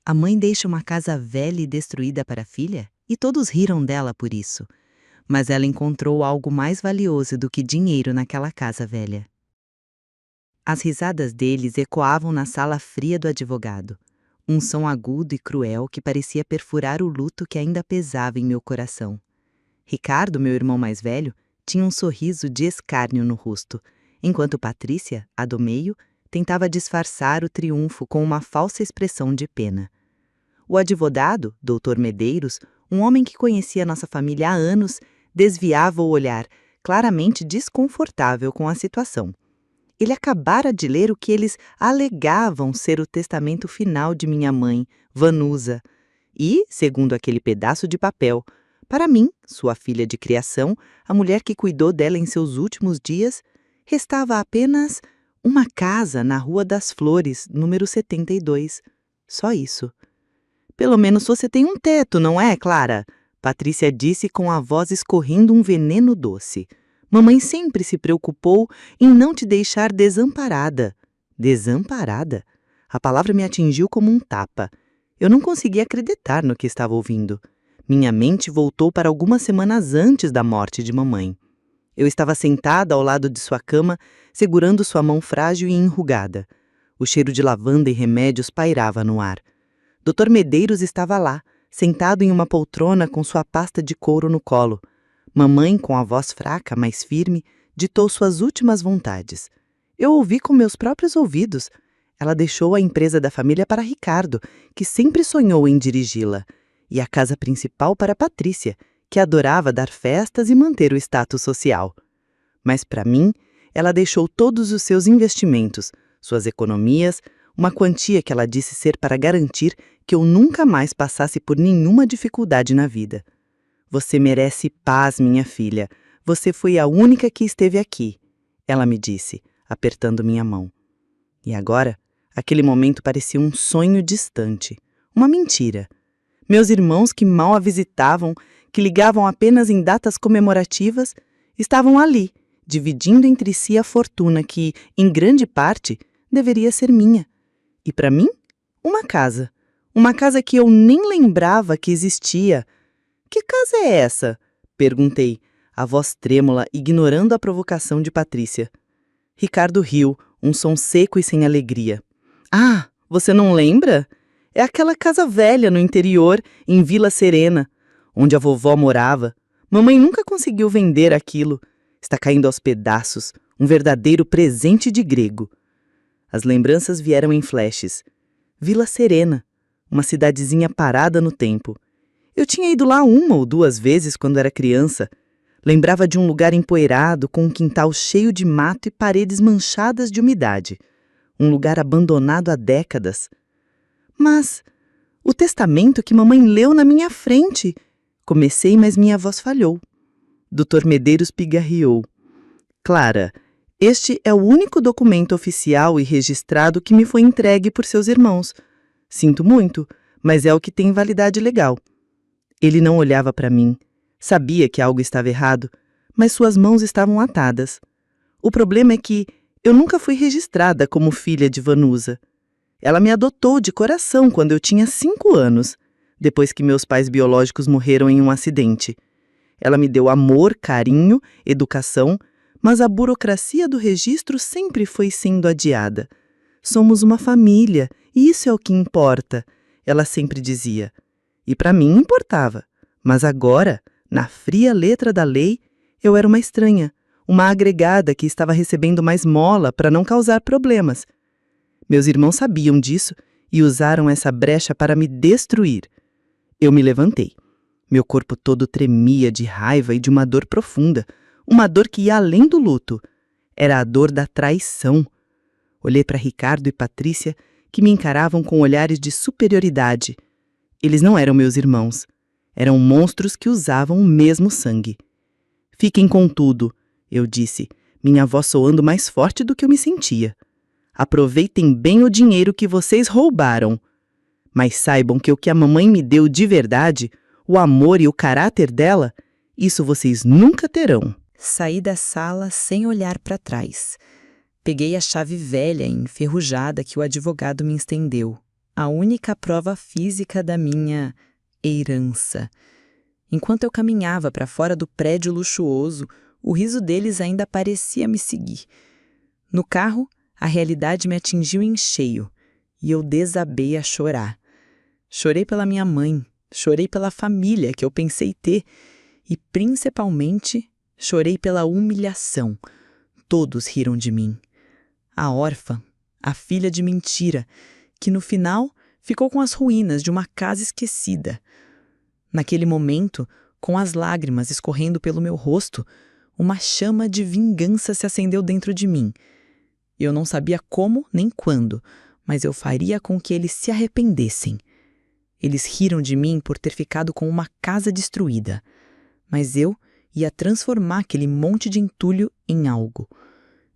A mãe deixa uma casa velha e destruída para a filha? E todos riram dela por isso. Mas ela encontrou algo mais valioso do que dinheiro naquela casa velha. As risadas deles ecoavam na sala fria do advogado. Um som agudo e cruel que parecia perfurar o luto que ainda pesava em meu coração. Ricardo, meu irmão mais velho, tinha um sorriso de escárnio no rosto, enquanto Patrícia, a do meio, tentava disfarçar o triunfo com uma falsa expressão de pena. O advogado, Dr. Medeiros, um homem que conhecia nossa família há anos, desviava o olhar, claramente desconfortável com a situação. Ele acabara de ler o que eles alegavam ser o testamento final de minha mãe, Vanusa. E, segundo aquele pedaço de papel, para mim, sua filha de criação, a mulher que cuidou dela em seus últimos dias, restava apenas uma casa na Rua das Flores, número 72. Só isso. Pelo menos você tem um teto, não é, Clara? Patrícia disse com a voz escorrendo um veneno doce. Mamãe sempre se preocupou em não te deixar desamparada. Desamparada? A palavra me atingiu como um tapa. Eu não conseguia acreditar no que estava ouvindo. Minha mente voltou para algumas semanas antes da morte de mamãe. Eu estava sentada ao lado de sua cama, segurando sua mão frágil e enrugada. O cheiro de lavanda e remédios pairava no ar. Dr. Medeiros estava lá, sentado em uma poltrona com sua pasta de couro no colo. Mamãe, com a voz fraca, mas firme, ditou suas últimas vontades. Eu ouvi com meus próprios ouvidos. Ela deixou a empresa da família para Ricardo, que sempre sonhou em dirigi-la, e a casa principal para Patrícia, que adorava dar festas e manter o status social. Mas para mim, ela deixou todos os seus investimentos, suas economias, uma quantia que ela disse ser para garantir que eu nunca mais passasse por nenhuma dificuldade na vida. Você merece paz, minha filha. Você foi a única que esteve aqui, ela me disse, apertando minha mão. E agora, aquele momento parecia um sonho distante, uma mentira. Meus irmãos que mal a visitavam, que ligavam apenas em datas comemorativas, estavam ali, dividindo entre si a fortuna que, em grande parte, deveria ser minha. E para mim, uma casa. Uma casa que eu nem lembrava que existia. Que casa é essa? Perguntei, a voz trêmula, ignorando a provocação de Patrícia. Ricardo riu, um som seco e sem alegria. Ah, você não lembra? É aquela casa velha no interior, em Vila Serena, onde a vovó morava. Mamãe nunca conseguiu vender aquilo. Está caindo aos pedaços, um verdadeiro presente de grego. As lembranças vieram em flashes. Vila Serena, uma cidadezinha parada no tempo. Eu tinha ido lá 1 ou 2 vezes quando era criança. Lembrava de um lugar empoeirado, com um quintal cheio de mato e paredes manchadas de umidade. Um lugar abandonado há décadas. Mas o testamento que mamãe leu na minha frente. Comecei, mas minha voz falhou. Dr. Medeiros pigarreou. Clara, este é o único documento oficial e registrado que me foi entregue por seus irmãos. Sinto muito, mas é o que tem validade legal. Ele não olhava para mim. Sabia que algo estava errado, mas suas mãos estavam atadas. O problema é que eu nunca fui registrada como filha de Vanusa. Ela me adotou de coração quando eu tinha 5 anos, depois que meus pais biológicos morreram em um acidente. Ela me deu amor, carinho, educação, mas a burocracia do registro sempre foi sendo adiada. Somos uma família, e isso é o que importa, ela sempre dizia. E para mim importava, mas agora, na fria letra da lei, eu era uma estranha, uma agregada que estava recebendo uma esmola para não causar problemas. Meus irmãos sabiam disso e usaram essa brecha para me destruir. Eu me levantei. Meu corpo todo tremia de raiva e de uma dor profunda, uma dor que ia além do luto. Era a dor da traição. Olhei para Ricardo e Patrícia, que me encaravam com olhares de superioridade. Eles não eram meus irmãos. Eram monstros que usavam o mesmo sangue. Fiquem com tudo, eu disse, minha voz soando mais forte do que eu me sentia. Aproveitem bem o dinheiro que vocês roubaram. Mas saibam que o que a mamãe me deu de verdade, o amor e o caráter dela, isso vocês nunca terão. Saí da sala sem olhar para trás. Peguei a chave velha e enferrujada que o advogado me estendeu. a única prova física da minha herança. Enquanto eu caminhava para fora do prédio luxuoso, o riso deles ainda parecia me seguir. No carro, a realidade me atingiu em cheio e eu desabei a chorar. Chorei pela minha mãe, chorei pela família que eu pensei ter e, principalmente, chorei pela humilhação. Todos riram de mim. A órfã, a filha de mentira, que no final ficou com as ruínas de uma casa esquecida. Naquele momento, com as lágrimas escorrendo pelo meu rosto, uma chama de vingança se acendeu dentro de mim. Eu não sabia como nem quando, mas eu faria com que eles se arrependessem. Eles riram de mim por ter ficado com uma casa destruída, mas eu ia transformar aquele monte de entulho em algo.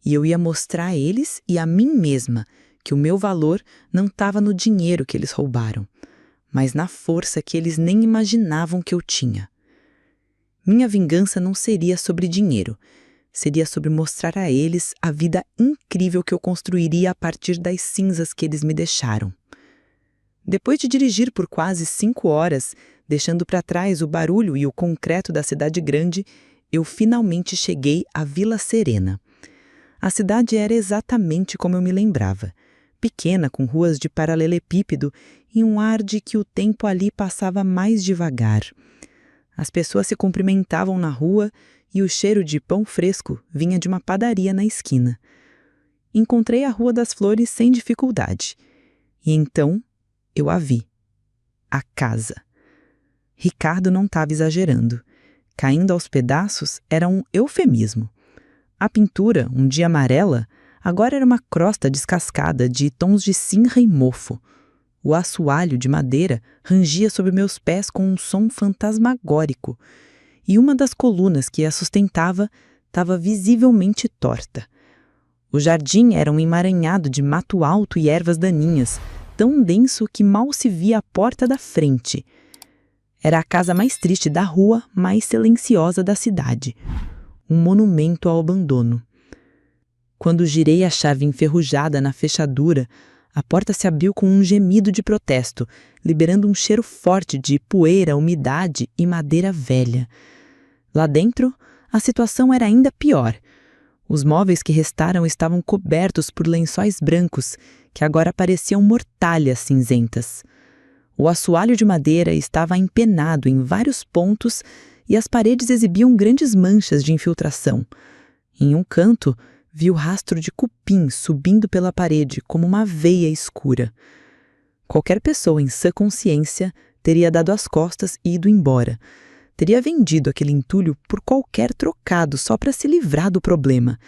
E eu ia mostrar a eles e a mim mesma que o meu valor não estava no dinheiro que eles roubaram, mas na força que eles nem imaginavam que eu tinha. Minha vingança não seria sobre dinheiro, seria sobre mostrar a eles a vida incrível que eu construiria a partir das cinzas que eles me deixaram. Depois de dirigir por quase 5 horas, deixando para trás o barulho e o concreto da cidade grande, eu finalmente cheguei à Vila Serena. A cidade era exatamente como eu me lembrava, pequena, com ruas de paralelepípedo e um ar de que o tempo ali passava mais devagar. As pessoas se cumprimentavam na rua e o cheiro de pão fresco vinha de uma padaria na esquina. Encontrei a Rua das Flores sem dificuldade. E então eu a vi. A casa. Ricardo não estava exagerando. Caindo aos pedaços era um eufemismo. A pintura, um dia amarela, agora era uma crosta descascada de tons de cinra e mofo. O assoalho de madeira rangia sob meus pés com um som fantasmagórico, e uma das colunas que a sustentava estava visivelmente torta. O jardim era um emaranhado de mato alto e ervas daninhas, tão denso que mal se via a porta da frente. Era a casa mais triste da rua, mais silenciosa da cidade. Um monumento ao abandono. Quando girei a chave enferrujada na fechadura, a porta se abriu com um gemido de protesto, liberando um cheiro forte de poeira, umidade e madeira velha. Lá dentro, a situação era ainda pior. Os móveis que restaram estavam cobertos por lençóis brancos, que agora pareciam mortalhas cinzentas. O assoalho de madeira estava empenado em vários pontos e as paredes exibiam grandes manchas de infiltração. Em um canto, vi o rastro de cupim subindo pela parede como uma veia escura. Qualquer pessoa em sã consciência teria dado as costas e ido embora. Teria vendido aquele entulho por qualquer trocado só para se livrar do problema.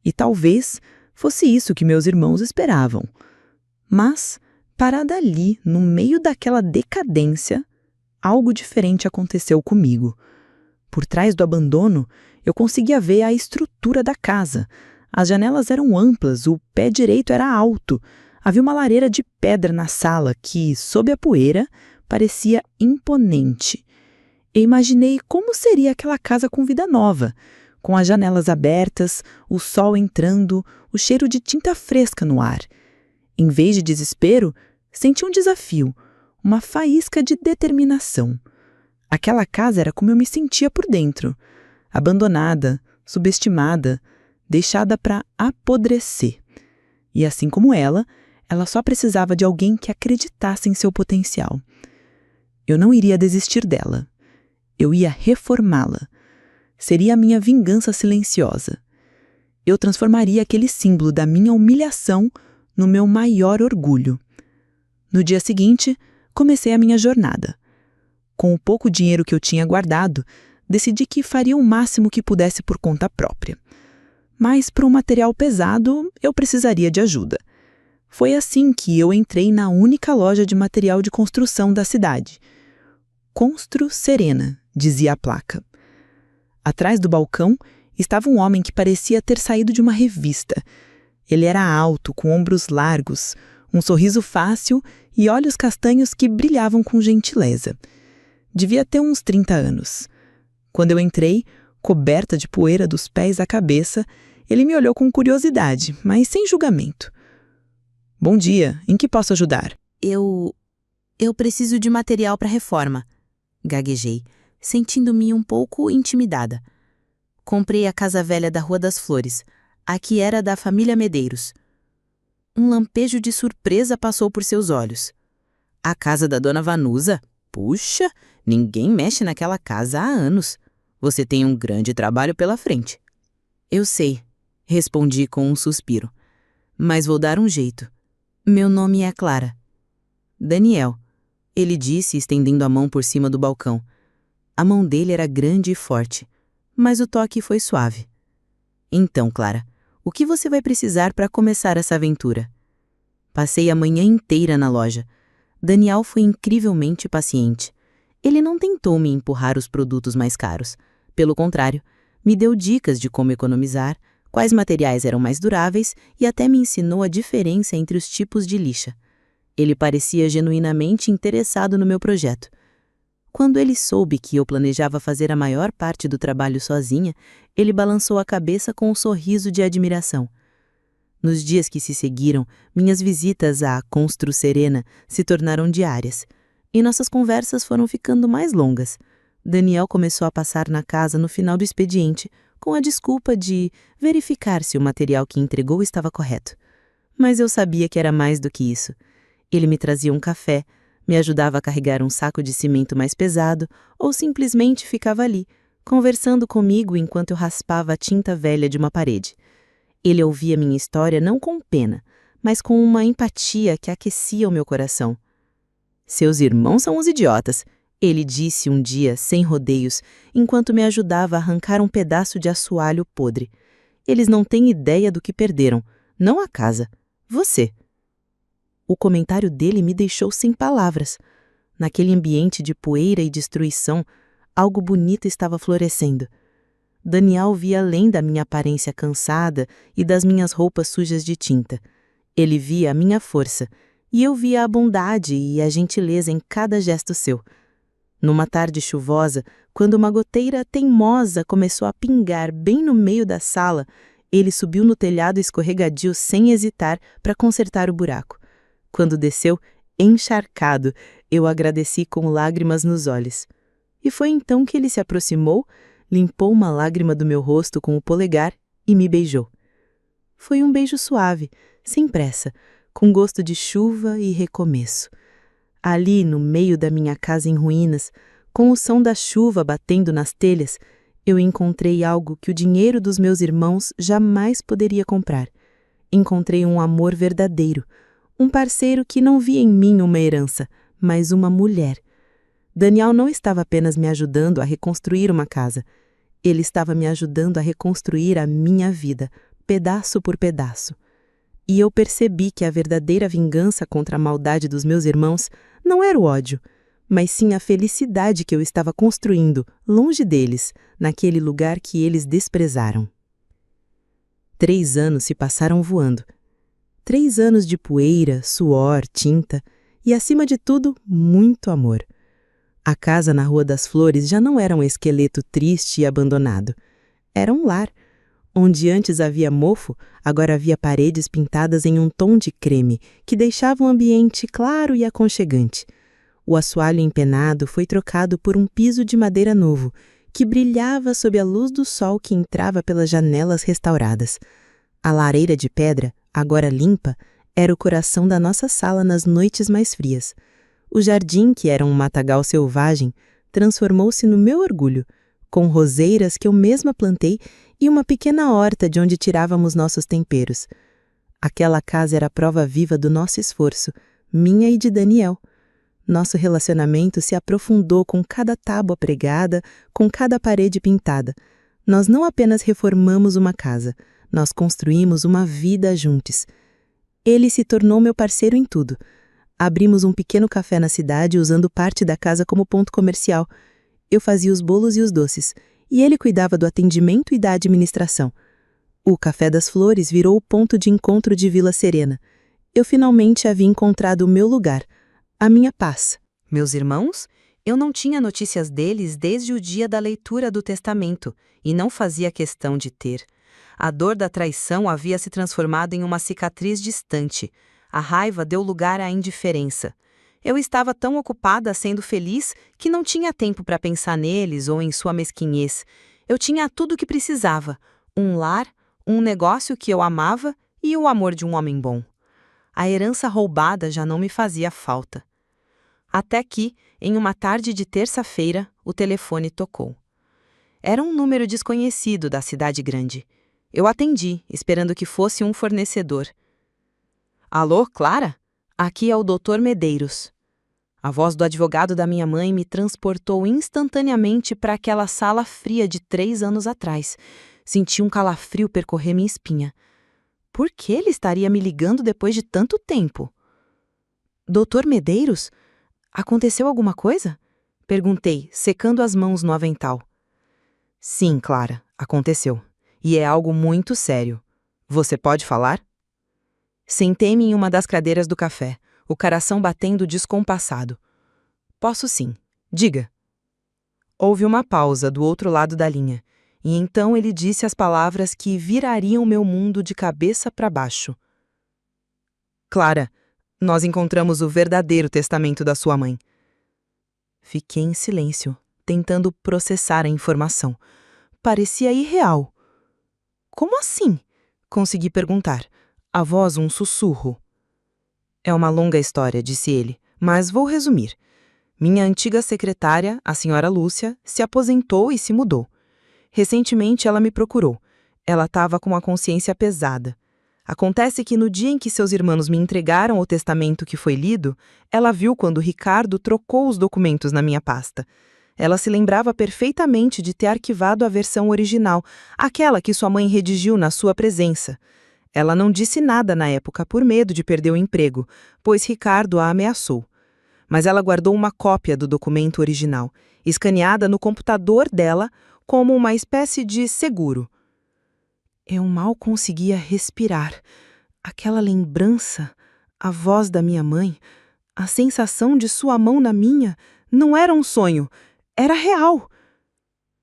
E talvez fosse isso que meus irmãos esperavam. Mas, parada ali, no meio daquela decadência, algo diferente aconteceu comigo. Por trás do abandono, eu conseguia ver a estrutura da casa. As janelas eram amplas, o pé direito era alto. Havia uma lareira de pedra na sala que, sob a poeira, parecia imponente. Eu imaginei como seria aquela casa com vida nova, com as janelas abertas, o sol entrando, o cheiro de tinta fresca no ar. Em vez de desespero, senti um desafio, uma faísca de determinação. Aquela casa era como eu me sentia por dentro, abandonada, subestimada, deixada para apodrecer. E assim como ela só precisava de alguém que acreditasse em seu potencial. Eu não iria desistir dela. Eu ia reformá-la. Seria a minha vingança silenciosa. Eu transformaria aquele símbolo da minha humilhação no meu maior orgulho. No dia seguinte, comecei a minha jornada. Com o pouco dinheiro que eu tinha guardado, decidi que faria o máximo que pudesse por conta própria. Mas para um material pesado, eu precisaria de ajuda. Foi assim que eu entrei na única loja de material de construção da cidade. Constru Serena, dizia a placa. Atrás do balcão estava um homem que parecia ter saído de uma revista. Ele era alto, com ombros largos, um sorriso fácil e olhos castanhos que brilhavam com gentileza. Devia ter uns 30 anos. Quando eu entrei, coberta de poeira dos pés à cabeça, ele me olhou com curiosidade, mas sem julgamento. "Bom dia, em que posso ajudar?" Eu preciso de material para reforma, gaguejei, sentindo-me um pouco intimidada. Comprei a casa velha da Rua das Flores. Aqui era da família Medeiros. Um lampejo de surpresa passou por seus olhos. A casa da dona Vanusa? Puxa, ninguém mexe naquela casa há anos. Você tem um grande trabalho pela frente. Eu sei, respondi com um suspiro. Mas vou dar um jeito. Meu nome é Clara. Daniel, ele disse, estendendo a mão por cima do balcão. A mão dele era grande e forte, mas o toque foi suave. Então, Clara, o que você vai precisar para começar essa aventura? Passei a manhã inteira na loja. Daniel foi incrivelmente paciente. Ele não tentou me empurrar os produtos mais caros. Pelo contrário, me deu dicas de como economizar, quais materiais eram mais duráveis e até me ensinou a diferença entre os tipos de lixa. Ele parecia genuinamente interessado no meu projeto. Quando ele soube que eu planejava fazer a maior parte do trabalho sozinha, ele balançou a cabeça com um sorriso de admiração. Nos dias que se seguiram, minhas visitas à Constru Serena se tornaram diárias, e nossas conversas foram ficando mais longas. Daniel começou a passar na casa no final do expediente, com a desculpa de verificar se o material que entregou estava correto. Mas eu sabia que era mais do que isso. Ele me trazia um café, me ajudava a carregar um saco de cimento mais pesado ou simplesmente ficava ali, conversando comigo enquanto eu raspava a tinta velha de uma parede. Ele ouvia minha história não com pena, mas com uma empatia que aquecia o meu coração. Seus irmãos são os idiotas, ele disse um dia, sem rodeios, enquanto me ajudava a arrancar um pedaço de assoalho podre. Eles não têm ideia do que perderam, não a casa, você. O comentário dele me deixou sem palavras. Naquele ambiente de poeira e destruição, algo bonito estava florescendo. Daniel via além da minha aparência cansada e das minhas roupas sujas de tinta. Ele via a minha força, e eu via a bondade e a gentileza em cada gesto seu. Numa tarde chuvosa, quando uma goteira teimosa começou a pingar bem no meio da sala, ele subiu no telhado escorregadio sem hesitar para consertar o buraco. Quando desceu, encharcado, eu agradeci com lágrimas nos olhos. E foi então que ele se aproximou, limpou uma lágrima do meu rosto com o polegar e me beijou. Foi um beijo suave, sem pressa, com gosto de chuva e recomeço. Ali, no meio da minha casa em ruínas, com o som da chuva batendo nas telhas, eu encontrei algo que o dinheiro dos meus irmãos jamais poderia comprar. Encontrei um amor verdadeiro, um parceiro que não via em mim uma herança, mas uma mulher. Daniel não estava apenas me ajudando a reconstruir uma casa. Ele estava me ajudando a reconstruir a minha vida, pedaço por pedaço. E eu percebi que a verdadeira vingança contra a maldade dos meus irmãos não era o ódio, mas sim a felicidade que eu estava construindo, longe deles, naquele lugar que eles desprezaram. 3 anos se passaram voando. 3 anos de poeira, suor, tinta e, acima de tudo, muito amor. A casa na Rua das Flores já não era um esqueleto triste e abandonado. Era um lar. Onde antes havia mofo, agora havia paredes pintadas em um tom de creme, que deixava o ambiente claro e aconchegante. O assoalho empenado foi trocado por um piso de madeira novo, que brilhava sob a luz do sol que entrava pelas janelas restauradas. A lareira de pedra, agora limpa, era o coração da nossa sala nas noites mais frias. O jardim, que era um matagal selvagem, transformou-se no meu orgulho, com roseiras que eu mesma plantei e uma pequena horta de onde tirávamos nossos temperos. Aquela casa era a prova viva do nosso esforço, minha e de Daniel. Nosso relacionamento se aprofundou com cada tábua pregada, com cada parede pintada. Nós não apenas reformamos uma casa, nós construímos uma vida juntos. Ele se tornou meu parceiro em tudo. Abrimos um pequeno café na cidade usando parte da casa como ponto comercial. Eu fazia os bolos e os doces, e ele cuidava do atendimento e da administração. O Café das Flores virou o ponto de encontro de Vila Serena. Eu finalmente havia encontrado o meu lugar, a minha paz. Meus irmãos? Eu não tinha notícias deles desde o dia da leitura do testamento, e não fazia questão de ter. A dor da traição havia se transformado em uma cicatriz distante. A raiva deu lugar à indiferença. Eu estava tão ocupada sendo feliz que não tinha tempo para pensar neles ou em sua mesquinhez. Eu tinha tudo o que precisava: um lar, um negócio que eu amava e o amor de um homem bom. A herança roubada já não me fazia falta. Até que, em uma tarde de terça-feira, o telefone tocou. Era um número desconhecido da cidade grande. Eu atendi, esperando que fosse um fornecedor. Alô, Clara? Aqui é o Dr. Medeiros. A voz do advogado da minha mãe me transportou instantaneamente para aquela sala fria de 3 anos atrás. Senti um calafrio percorrer minha espinha. Por que ele estaria me ligando depois de tanto tempo? Dr. Medeiros? Aconteceu alguma coisa? Perguntei, secando as mãos no avental. Sim, Clara, aconteceu. E é algo muito sério. Você pode falar? Sentei-me em uma das cadeiras do café, o coração batendo descompassado. Posso sim. Diga. Houve uma pausa do outro lado da linha, e então ele disse as palavras que virariam meu mundo de cabeça para baixo. Clara, nós encontramos o verdadeiro testamento da sua mãe. Fiquei em silêncio, tentando processar a informação. Parecia irreal. Como assim? Consegui perguntar. A voz um sussurro. É uma longa história, disse ele, mas vou resumir. Minha antiga secretária, a senhora Lúcia, se aposentou e se mudou. Recentemente ela me procurou. Ela estava com a consciência pesada. Acontece que no dia em que seus irmãos me entregaram o testamento que foi lido, ela viu quando Ricardo trocou os documentos na minha pasta. Ela se lembrava perfeitamente de ter arquivado a versão original, aquela que sua mãe redigiu na sua presença. Ela não disse nada na época por medo de perder o emprego, pois Ricardo a ameaçou. Mas ela guardou uma cópia do documento original, escaneada no computador dela como uma espécie de seguro. Eu mal conseguia respirar. Aquela lembrança, a voz da minha mãe, a sensação de sua mão na minha, não era um sonho, era real.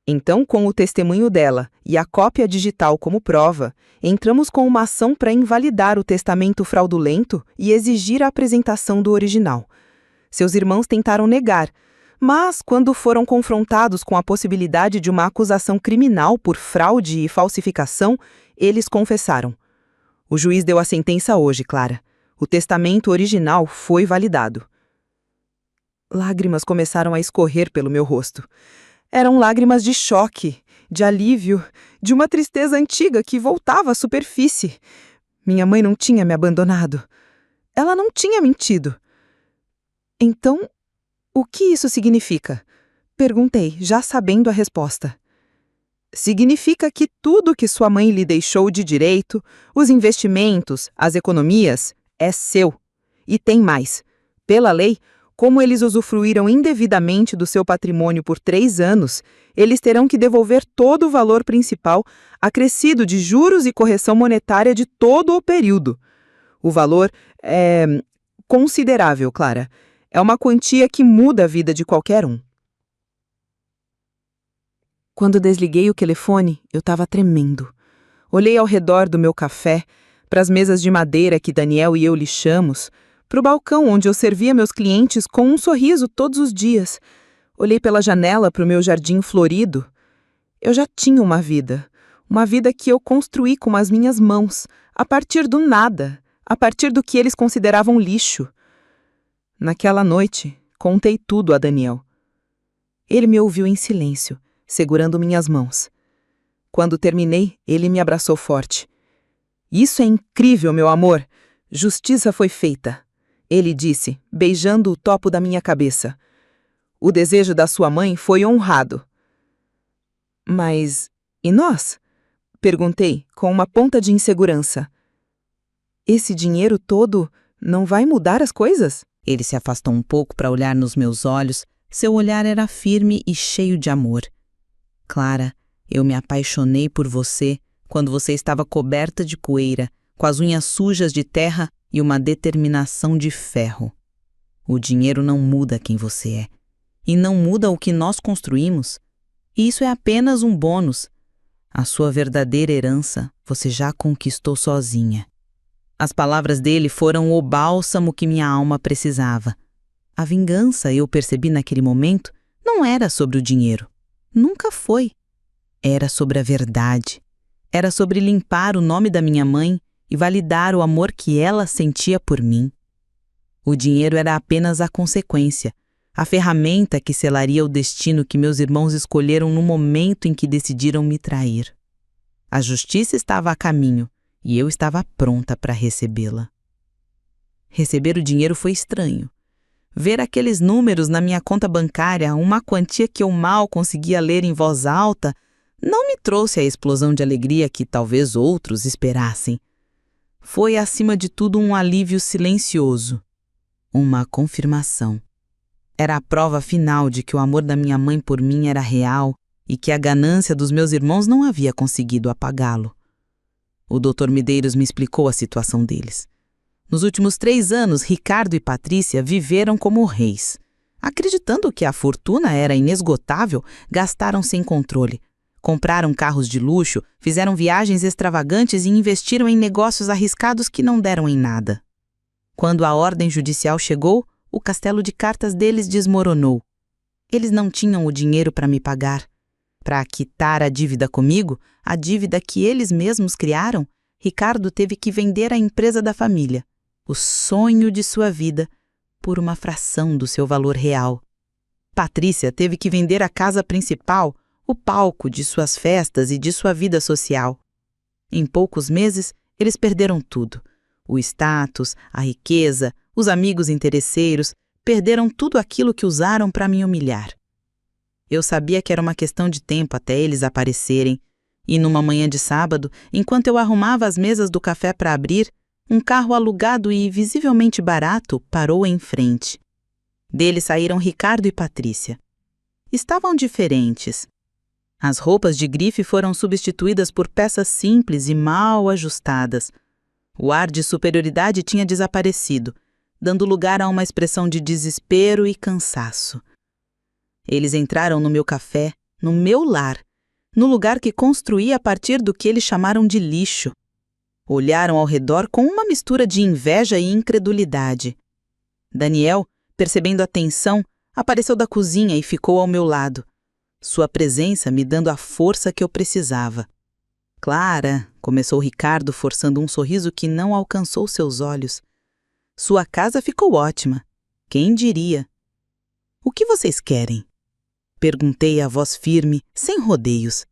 Então, com o testemunho dela e a cópia digital como prova, entramos com uma ação para invalidar o testamento fraudulento e exigir a apresentação do original. Seus irmãos tentaram negar, mas, quando foram confrontados com a possibilidade de uma acusação criminal por fraude e falsificação, eles confessaram. O juiz deu a sentença hoje, Clara. O testamento original foi validado. Lágrimas começaram a escorrer pelo meu rosto. Eram lágrimas de choque, de alívio, de uma tristeza antiga que voltava à superfície. Minha mãe não tinha me abandonado. Ela não tinha mentido. Então, o que isso significa? Perguntei, já sabendo a resposta. Significa que tudo que sua mãe lhe deixou de direito, os investimentos, as economias, é seu. E tem mais. Pela lei, como eles usufruíram indevidamente do seu patrimônio por 3 anos, eles terão que devolver todo o valor principal, acrescido de juros e correção monetária de todo o período. O valor é considerável, Clara. É uma quantia que muda a vida de qualquer um. Quando desliguei o telefone, eu estava tremendo. Olhei ao redor do meu café, para as mesas de madeira que Daniel e eu lixamos, para o balcão onde eu servia meus clientes com um sorriso todos os dias. Olhei pela janela para o meu jardim florido. Eu já tinha uma vida que eu construí com as minhas mãos, a partir do nada, a partir do que eles consideravam lixo. Naquela noite, contei tudo a Daniel. Ele me ouviu em silêncio, segurando minhas mãos. Quando terminei, ele me abraçou forte. Isso é incrível, meu amor! Justiça foi feita. Ele disse, beijando o topo da minha cabeça. O desejo da sua mãe foi honrado. Mas, e nós? Perguntei, com uma ponta de insegurança. Esse dinheiro todo não vai mudar as coisas? Ele se afastou um pouco para olhar nos meus olhos. Seu olhar era firme e cheio de amor. Clara, eu me apaixonei por você quando você estava coberta de poeira, com as unhas sujas de terra e uma determinação de ferro. O dinheiro não muda quem você é. E não muda o que nós construímos. E isso é apenas um bônus. A sua verdadeira herança você já conquistou sozinha. As palavras dele foram o bálsamo que minha alma precisava. A vingança, eu percebi naquele momento, não era sobre o dinheiro. Nunca foi. Era sobre a verdade. Era sobre limpar o nome da minha mãe e validar o amor que ela sentia por mim. O dinheiro era apenas a consequência, a ferramenta que selaria o destino que meus irmãos escolheram no momento em que decidiram me trair. A justiça estava a caminho e eu estava pronta para recebê-la. Receber o dinheiro foi estranho. Ver aqueles números na minha conta bancária, uma quantia que eu mal conseguia ler em voz alta, não me trouxe a explosão de alegria que talvez outros esperassem. Foi, acima de tudo, um alívio silencioso. Uma confirmação. Era a prova final de que o amor da minha mãe por mim era real e que a ganância dos meus irmãos não havia conseguido apagá-lo. O Dr. Medeiros me explicou a situação deles. Nos últimos 3 anos, Ricardo e Patrícia viveram como reis. Acreditando que a fortuna era inesgotável, gastaram sem controle. Compraram carros de luxo, fizeram viagens extravagantes e investiram em negócios arriscados que não deram em nada. Quando a ordem judicial chegou, o castelo de cartas deles desmoronou. Eles não tinham o dinheiro para me pagar. Para quitar a dívida comigo, a dívida que eles mesmos criaram, Ricardo teve que vender a empresa da família, o sonho de sua vida, por uma fração do seu valor real. Patrícia teve que vender a casa principal, o palco de suas festas e de sua vida social. Em poucos meses, eles perderam tudo. O status, a riqueza, os amigos interesseiros, perderam tudo aquilo que usaram para me humilhar. Eu sabia que era uma questão de tempo até eles aparecerem, e numa manhã de sábado, enquanto eu arrumava as mesas do café para abrir, um carro alugado e visivelmente barato parou em frente. Dele saíram Ricardo e Patrícia. Estavam diferentes. As roupas de grife foram substituídas por peças simples e mal ajustadas. O ar de superioridade tinha desaparecido, dando lugar a uma expressão de desespero e cansaço. Eles entraram no meu café, no meu lar, no lugar que construí a partir do que eles chamaram de lixo. Olharam ao redor com uma mistura de inveja e incredulidade. Daniel, percebendo a tensão, apareceu da cozinha e ficou ao meu lado. Sua presença me dando a força que eu precisava. Clara, começou Ricardo, forçando um sorriso que não alcançou seus olhos. Sua casa ficou ótima. Quem diria? O que vocês querem? Perguntei a voz firme, sem rodeios.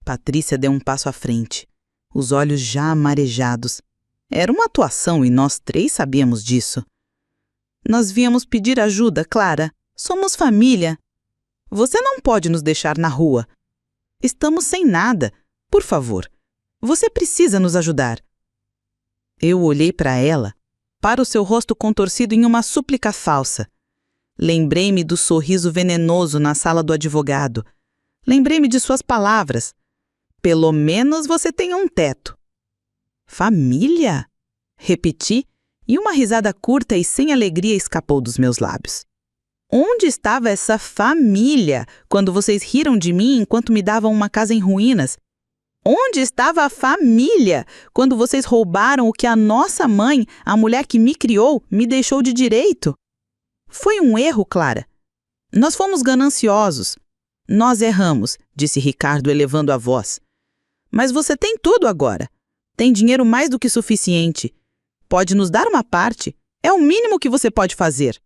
Patrícia deu um passo à frente, os olhos já amarejados. Era uma atuação e nós 3 sabíamos disso. Nós viemos pedir ajuda, Clara. Somos família. Você não pode nos deixar na rua. Estamos sem nada. Por favor, você precisa nos ajudar. Eu olhei para ela, para o seu rosto contorcido em uma súplica falsa. Lembrei-me do sorriso venenoso na sala do advogado. Lembrei-me de suas palavras. Pelo menos você tem um teto. Família? Repeti, e uma risada curta e sem alegria escapou dos meus lábios. Onde estava essa família quando vocês riram de mim enquanto me davam uma casa em ruínas? Onde estava a família quando vocês roubaram o que a nossa mãe, a mulher que me criou, me deixou de direito? Foi um erro, Clara. Nós fomos gananciosos. Nós erramos, disse Ricardo elevando a voz. Mas você tem tudo agora. Tem dinheiro mais do que suficiente. Pode nos dar uma parte. É o mínimo que você pode fazer.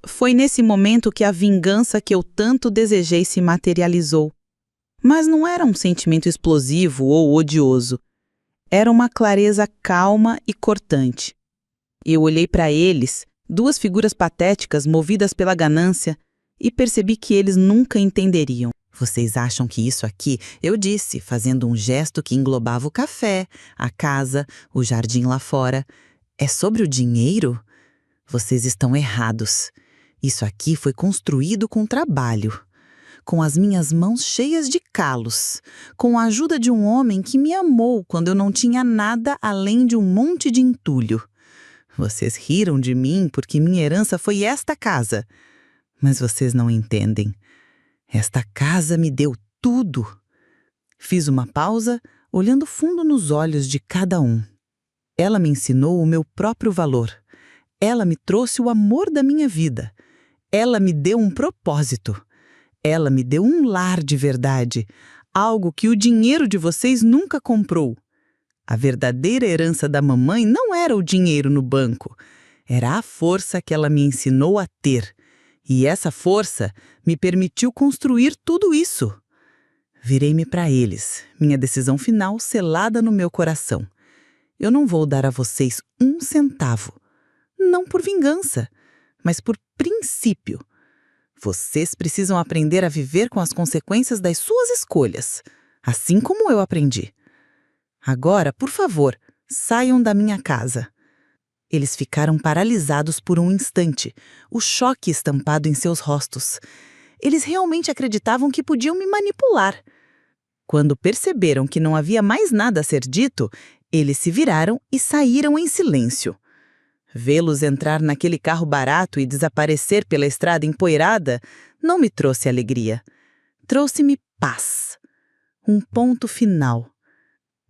Foi nesse momento que a vingança que eu tanto desejei se materializou. Mas não era um sentimento explosivo ou odioso. Era uma clareza calma e cortante. Eu olhei para eles, 2 figuras patéticas movidas pela ganância, e percebi que eles nunca entenderiam. Vocês acham que isso aqui, eu disse, fazendo um gesto que englobava o café, a casa, o jardim lá fora, é sobre o dinheiro? Vocês estão errados. Isso aqui foi construído com trabalho, com as minhas mãos cheias de calos, com a ajuda de um homem que me amou quando eu não tinha nada além de um monte de entulho. Vocês riram de mim porque minha herança foi esta casa. Mas vocês não entendem. Esta casa me deu tudo. Fiz uma pausa, olhando fundo nos olhos de cada um. Ela me ensinou o meu próprio valor. Ela me trouxe o amor da minha vida. Ela me deu um propósito. Ela me deu um lar de verdade, algo que o dinheiro de vocês nunca comprou. A verdadeira herança da mamãe não era o dinheiro no banco, era a força que ela me ensinou a ter. E essa força me permitiu construir tudo isso. Virei-me para eles, minha decisão final selada no meu coração. Eu não vou dar a vocês um centavo. Não por vingança, mas por princípio. Vocês precisam aprender a viver com as consequências das suas escolhas, assim como eu aprendi. Agora, por favor, saiam da minha casa. Eles ficaram paralisados por um instante, o choque estampado em seus rostos. Eles realmente acreditavam que podiam me manipular. Quando perceberam que não havia mais nada a ser dito, eles se viraram e saíram em silêncio. Vê-los entrar naquele carro barato e desaparecer pela estrada empoeirada não me trouxe alegria. Trouxe-me paz. Um ponto final.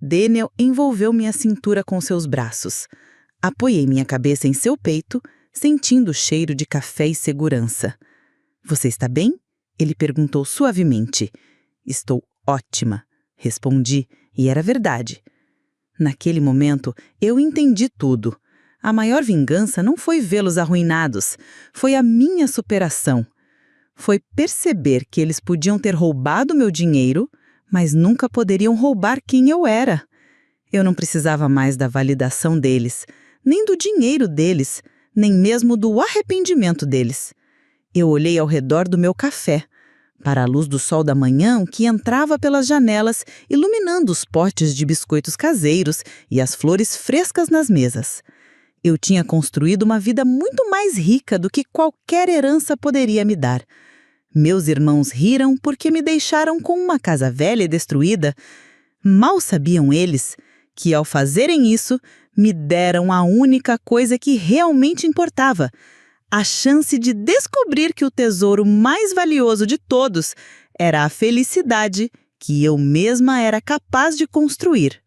Daniel envolveu minha cintura com seus braços. Apoiei minha cabeça em seu peito, sentindo o cheiro de café e segurança. "Você está bem?" Ele perguntou suavemente. "Estou ótima", respondi, e era verdade. Naquele momento, eu entendi tudo. A maior vingança não foi vê-los arruinados, foi a minha superação. Foi perceber que eles podiam ter roubado meu dinheiro, mas nunca poderiam roubar quem eu era. Eu não precisava mais da validação deles, nem do dinheiro deles, nem mesmo do arrependimento deles. Eu olhei ao redor do meu café, para a luz do sol da manhã que entrava pelas janelas, iluminando os potes de biscoitos caseiros e as flores frescas nas mesas. Eu tinha construído uma vida muito mais rica do que qualquer herança poderia me dar. Meus irmãos riram porque me deixaram com uma casa velha e destruída. Mal sabiam eles que, ao fazerem isso, me deram a única coisa que realmente importava: a chance de descobrir que o tesouro mais valioso de todos era a felicidade que eu mesma era capaz de construir.